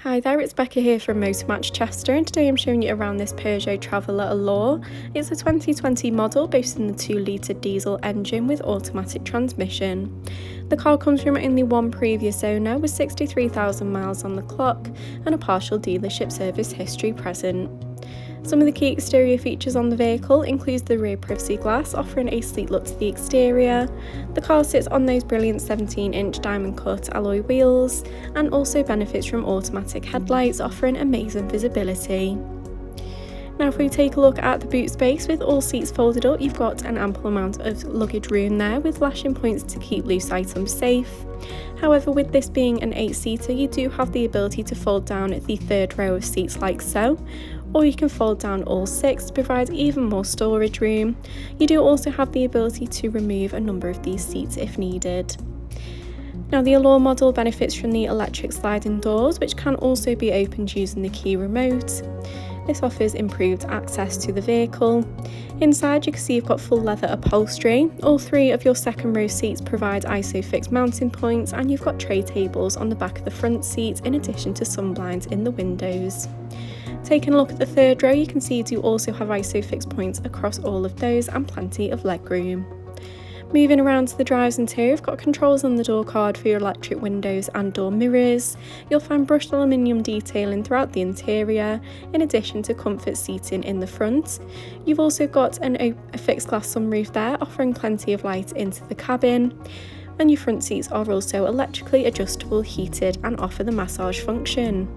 Hi there, it's Becca here from Motormatch Chester, and today I'm showing you around this Peugeot Traveller Allure. It's a 2020 model boasting the 2-litre diesel engine with automatic transmission. The car comes from only one previous owner with 63,000 miles on the clock and a partial dealership service history present. Some of the key exterior features on the vehicle include the rear privacy glass, offering a sleek look to the exterior. The car sits on those brilliant 17-inch diamond cut alloy wheels and also benefits from automatic headlights, offering amazing visibility. Now if we take a look at the boot space, with all seats folded up, you've got an ample amount of luggage room there with lashing points to keep loose items safe. However, with this being an 8-seater, you do have the ability to fold down the third row of seats like so, or you can fold down all 6 to provide even more storage room. You do also have the ability to remove a number of these seats if needed. Now the Allure model benefits from the electric sliding doors, which can also be opened using the key remote. This offers improved access to the vehicle. Inside you can see you've got full leather upholstery. All 3 of your second row seats provide ISOFIX mounting points, and you've got tray tables on the back of the front seat in addition to sun blinds in the windows. Taking a look at the third row, you can see you do also have ISOFIX points across all of those and plenty of legroom. Moving around to the driver's interior, you've got controls on the door card for your electric windows and door mirrors. You'll find brushed aluminium detailing throughout the interior, in addition to comfort seating in the front. You've also got a fixed glass sunroof there, offering plenty of light into the cabin. And your front seats are also electrically adjustable, heated, and offer the massage function.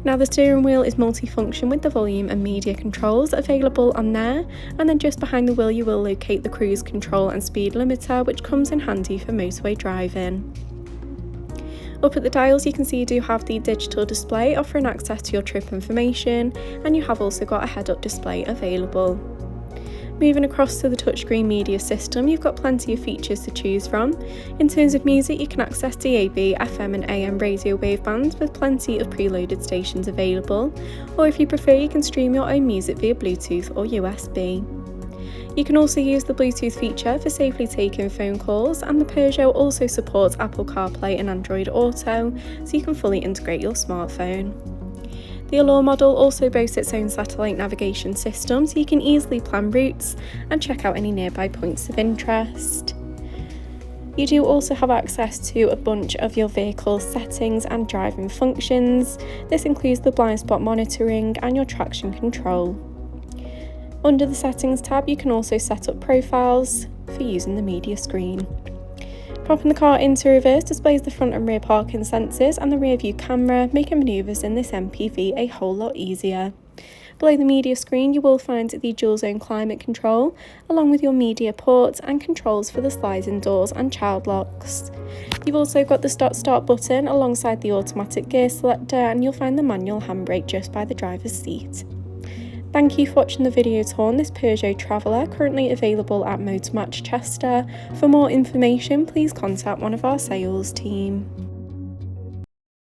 Now the steering wheel is multifunction with the volume and media controls available on there, and then just behind the wheel you will locate the cruise control and speed limiter, which comes in handy for motorway driving. Up at the dials you can see you do have the digital display offering access to your trip information, and you have also got a head-up display available. Moving across to the touchscreen media system, you've got plenty of features to choose from. In terms of music, you can access DAB, FM and AM radio wavebands with plenty of preloaded stations available, or if you prefer you can stream your own music via Bluetooth or USB. You can also use the Bluetooth feature for safely taking phone calls, and the Peugeot also supports Apple CarPlay and Android Auto, so you can fully integrate your smartphone. The Allure model also boasts its own satellite navigation system, so you can easily plan routes and check out any nearby points of interest. You do also have access to a bunch of your vehicle's settings and driving functions. This includes the blind spot monitoring and your traction control. Under the settings tab you can also set up profiles for using the media screen. Popping the car into reverse displays the front and rear parking sensors and the rear view camera, making manoeuvres in this MPV a whole lot easier. Below the media screen you will find the dual zone climate control, along with your media ports and controls for the sliding doors and child locks. You've also got the stop-start button alongside the automatic gear selector, and you'll find the manual handbrake just by the driver's seat. Thank you for watching the video tour on this Peugeot Traveller, currently available at Motormatch Chester. For more information, please contact one of our sales team.